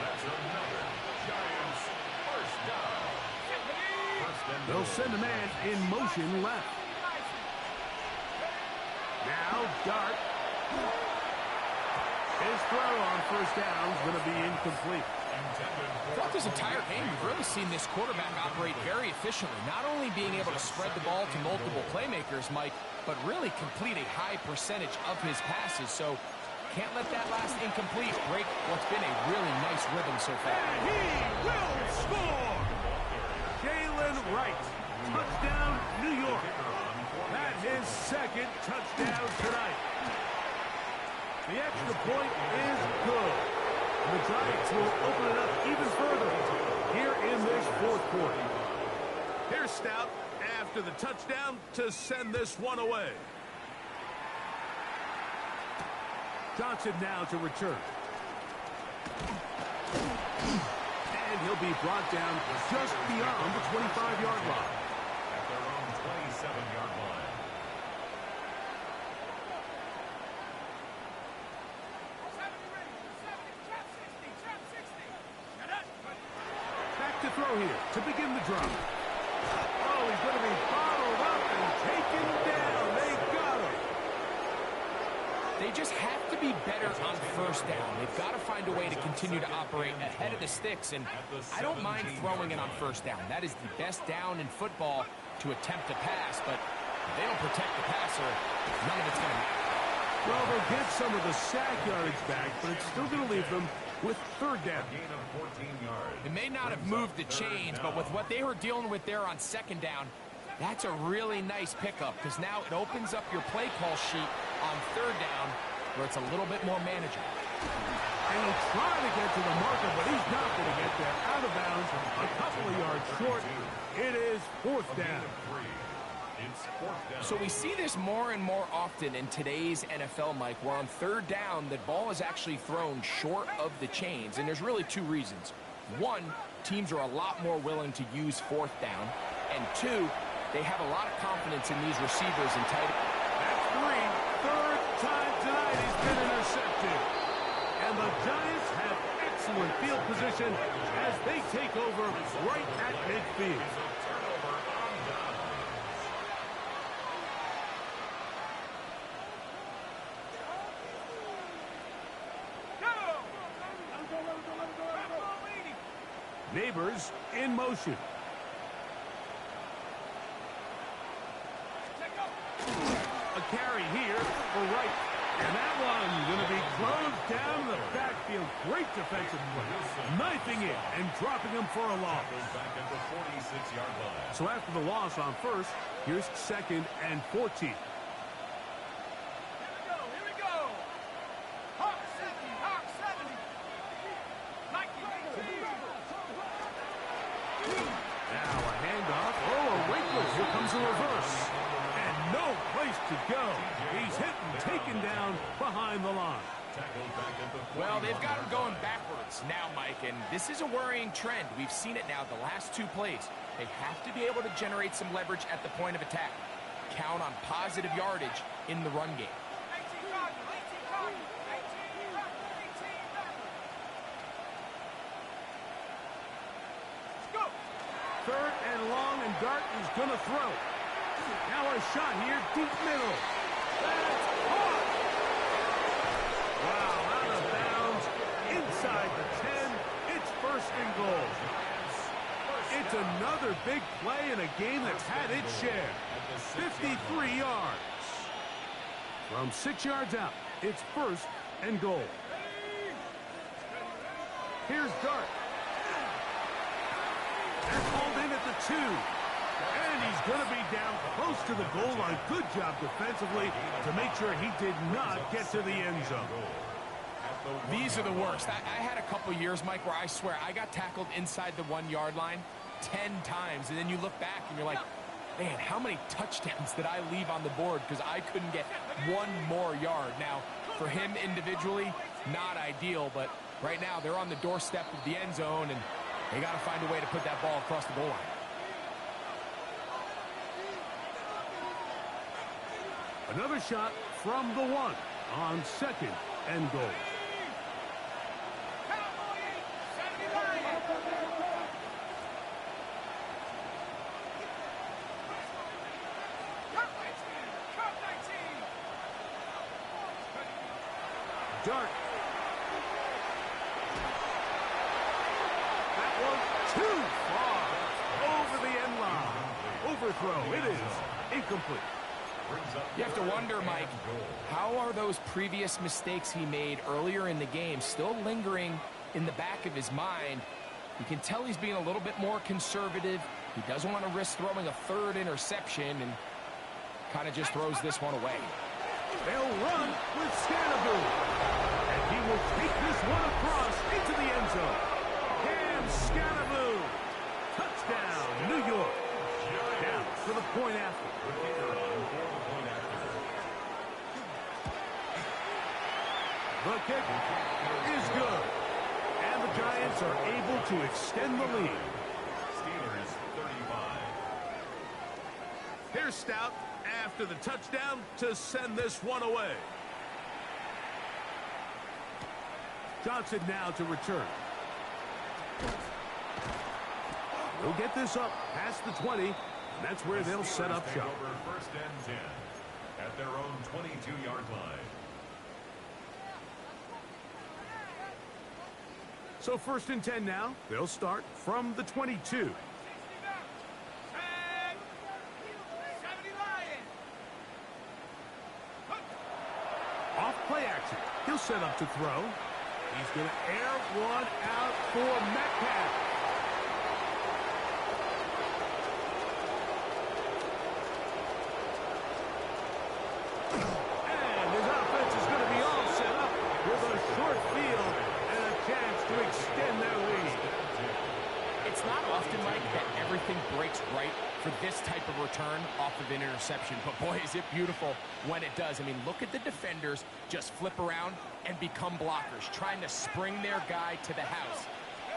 Speaker 4: That's another Giants first down.
Speaker 1: They'll send a man in motion left. Now Dart. His throw on first down is going to be incomplete.
Speaker 2: Throughout this entire game, we've really seen this quarterback operate very efficiently, not only being able to spread the ball to multiple playmakers, Mike, but really complete a high percentage of his passes. So can't let that last incomplete break what's been a really nice rhythm so far.
Speaker 1: And he will score! Jalen Wright, touchdown, New York. That's his second touchdown tonight. The extra point is good. The Giants will open it up even further here in this fourth quarter. Here's Stout after the touchdown to send this one away. Johnson now to return. And he'll be brought down just beyond the 25-yard line.
Speaker 4: At their own 27-yard line.
Speaker 1: Back to throw here to begin the drive. Oh, he's going to be bottled up and taken down. They got him.
Speaker 2: They just have to be better on first down. They've got to find a way to continue to operate ahead of the sticks, and I don't mind throwing it on first down. That is the best down in football to attempt to pass, but if they don't protect the passer, none of it's going to matter.
Speaker 1: Well, they'll get some of the sack yardage back, but it's still going to leave them with third down.
Speaker 4: Gain of 14 yards.
Speaker 2: It may not have moved the chains, but with what they were dealing with there on second down, that's a really nice pickup because now it opens up your play call sheet on third down where it's a little bit more manageable.
Speaker 1: And he'll try to get to the marker, but he's not going to get there. Out of bounds, a couple of yards short. It is fourth down.
Speaker 4: It's fourth down.
Speaker 2: So we see this more and more often in today's NFL, Mike, where on third down, the ball is actually thrown short of the chains, and there's really two reasons. One, teams are a lot more willing to use fourth down, and two, they have a lot of confidence in these receivers and tight ends.
Speaker 1: That's three. Third time tonight he's been intercepted. And the Giants have excellent field position as they take over right at midfield.
Speaker 4: Turnover on downs.
Speaker 1: Neighbors in motion. A carry here for Wright. And that one going to be closed down in the backfield. Great defensive play. Knifing it and dropping him for a loss.
Speaker 4: Back at the 46-yard line.
Speaker 1: So after the loss on first, here's second and 14.
Speaker 3: Here we go. Hawk 70, Hawk 70. Nike 18.
Speaker 1: Now a handoff. Oh, a wrinkle. Here comes a reverse. And no place to go. He's hit and taken down behind the line.
Speaker 2: Well, they've got him going backwards now, Mike, and this is a worrying trend. We've seen it now the last two plays. They have to be able to generate some leverage at the point of attack. Count on positive yardage in the run game.
Speaker 3: 18 Cardinals, 18 Cardinals, 18 Cardinals. Let's go.
Speaker 1: Third and long, and Dart is going to throw. Now a shot here, deep middle. That's caught. Wow, out of bounds, inside the 10. It's first and goal. It's another big play in a game that's had its share. 53 yards. From 6 yards out, it's first and goal. Here's Dart. That's hauled in at the 2. And he's going to be down close to the goal line. Good job defensively to make sure he did not get to the end zone.
Speaker 2: These are the worst. I had a couple years, Mike, where I swear I got tackled inside the 1 yard line 10 times. And then you look back and you're like, man, how many touchdowns did I leave on the board because I couldn't get one more yard? Now, for him individually, not ideal. But right now, they're on the doorstep of the end zone, and they got to find a way to put that ball across the goal line.
Speaker 1: Another shot from the 1 on 2nd and goal. Dart. That was too far. Over the end line. Overthrow. It is incomplete.
Speaker 2: You have to wonder, Mike, how are those previous mistakes he made earlier in the game still lingering in the back of his mind? You can tell he's being a little bit more conservative. He doesn't want to risk throwing a 3rd interception and kind of just throws this one away.
Speaker 1: They'll run with Scannaboo. And he will take this one across into the end zone. Cam Scannaboo. Touchdown, New York. Down for the point after. The kick is good. And the Giants are able to extend the lead.
Speaker 4: Steelers 35.
Speaker 1: Here's Stout after the touchdown to send this one away. Johnson now to return. We'll get this up past the 20, and that's where they'll set up shop.
Speaker 4: Over 1st and 10 at their own 22-yard line.
Speaker 1: So 1st and 10 now. They'll start from the 22. Off play action. He'll set up to throw. He's going to air one out for Metcalf. And his offense is going to be all set up with a short field and a chance to extend their lead.
Speaker 2: It's not often, Mike, that everything breaks right for this type of return off of an interception. But, boy, is it beautiful when it does. I mean, look at the defenders just flip around and become blockers, trying to spring their guy to the house.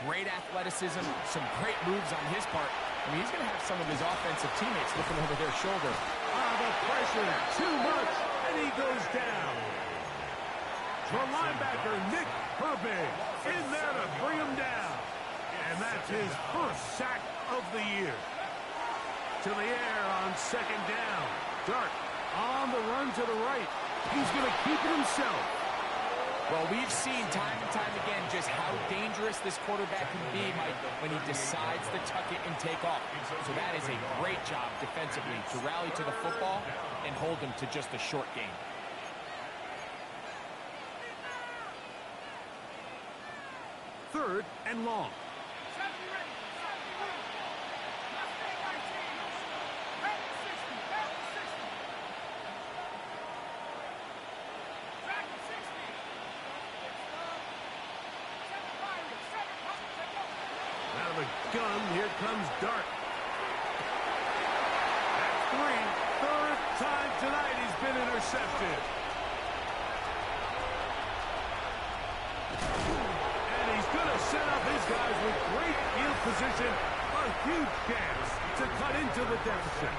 Speaker 2: Great athleticism, some great moves on his part. I mean, he's going to have some of his offensive teammates looking over their shoulder.
Speaker 1: The pressure, too much, and he goes down. The linebacker, Nick Herbig, in there to bring him down. And that's his 1st sack of the year. To the air on 2nd down. Dart on the run to the right. He's going to keep it himself.
Speaker 2: Well, we've seen time and time again just how dangerous this quarterback can be, Mike, when he decides to tuck it and take off. So that is a great job defensively to rally to the football and hold him to just a short gain.
Speaker 1: Third and long. Out of the gun, here comes Dart. That's 3. 3rd time tonight he's been intercepted. And he's going to set up his guys with great field position. A huge chance to cut into the deficit.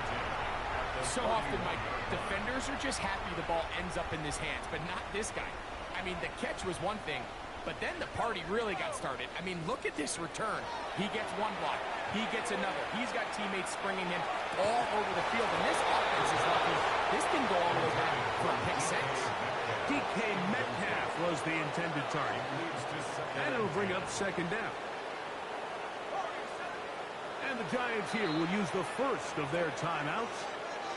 Speaker 2: So often, Mike, defenders are just happy the ball ends up in his hands, but not this guy. I mean, the catch was one thing, but then the party really got started. I mean, look at this return. He gets one block. He gets another. He's got teammates springing him all over the field, and this offense is lucky. This didn't go all the way back for a pick six.
Speaker 1: DK Metcalf was the intended target. And it'll bring up 2nd down. And the Giants here will use the first of their timeouts.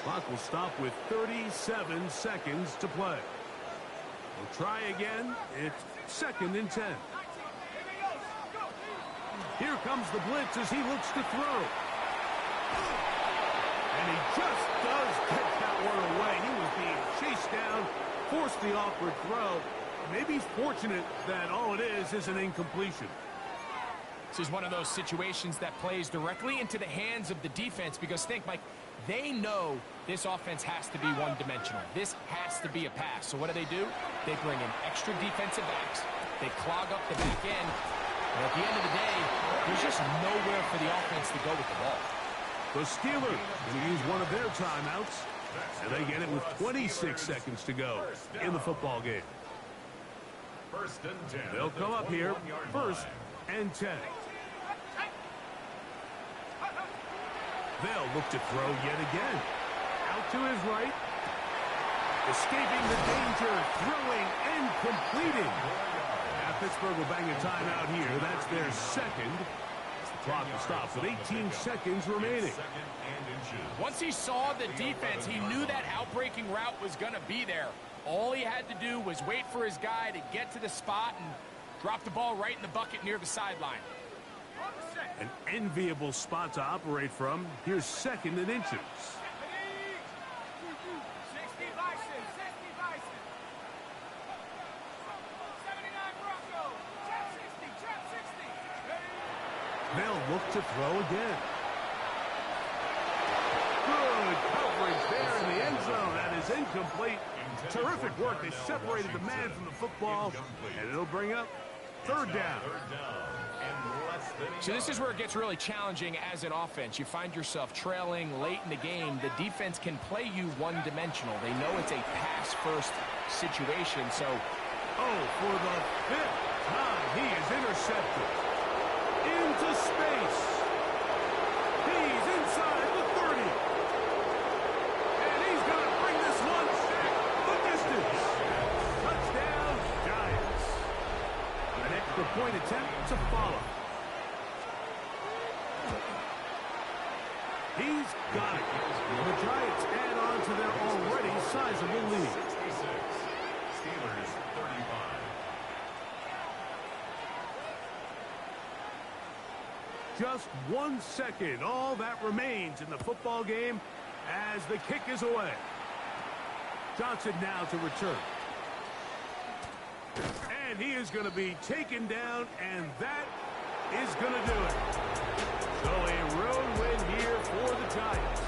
Speaker 1: Clock will stop with 37 seconds to play. We'll try again. It's 2nd and 10. Here comes the blitz as he looks to throw. And he just does get that one away. He was being chased down, forced the awkward throw. Maybe he's fortunate that all it is an incompletion.
Speaker 2: This is one of those situations that plays directly into the hands of the defense because, think, Mike, they know this offense has to be one-dimensional. This has to be a pass. So what do? They bring in extra defensive backs. They clog up the back end. And at the end of the day, there's just nowhere for the offense to go with the ball.
Speaker 1: The Steelers will use one of their timeouts. And they get it with 26 seconds to go in the football game.
Speaker 4: First and 10.
Speaker 1: They'll come up here, first and 10. They'll look to throw yet again. Out to his right. Escaping the danger, throwing and completing. Now Pittsburgh will bang a timeout here. That's their second. The clock will stop with 18 seconds remaining.
Speaker 2: Once he saw the defense, he knew that outbreaking route was going to be there. All he had to do was wait for his guy to get to the spot and drop the ball right in the bucket near the sideline.
Speaker 1: An enviable spot to operate from. Here's second and inches. They'll look to throw again. Good coverage there in the end zone. That is incomplete. Terrific work. They separated the man from the football, and it'll bring up third down.
Speaker 2: So this is where it gets really challenging as an offense. You find yourself trailing late in the game. The defense can play you one-dimensional. They know it's a pass-first situation, so...
Speaker 1: Oh, for the fifth time, he is intercepted. Into space. He's inside the 30. And he's going to bring this one the distance. Touchdown, Giants. An extra point attempt to follow. He's got it. The Giants add on to their already sizable lead.
Speaker 4: 66. Steelers 35.
Speaker 1: Just 1 second. All that remains in the football game as the kick is away. Johnson now to return. And he is going to be taken down, and that is going to do it. So a road win here for the Giants.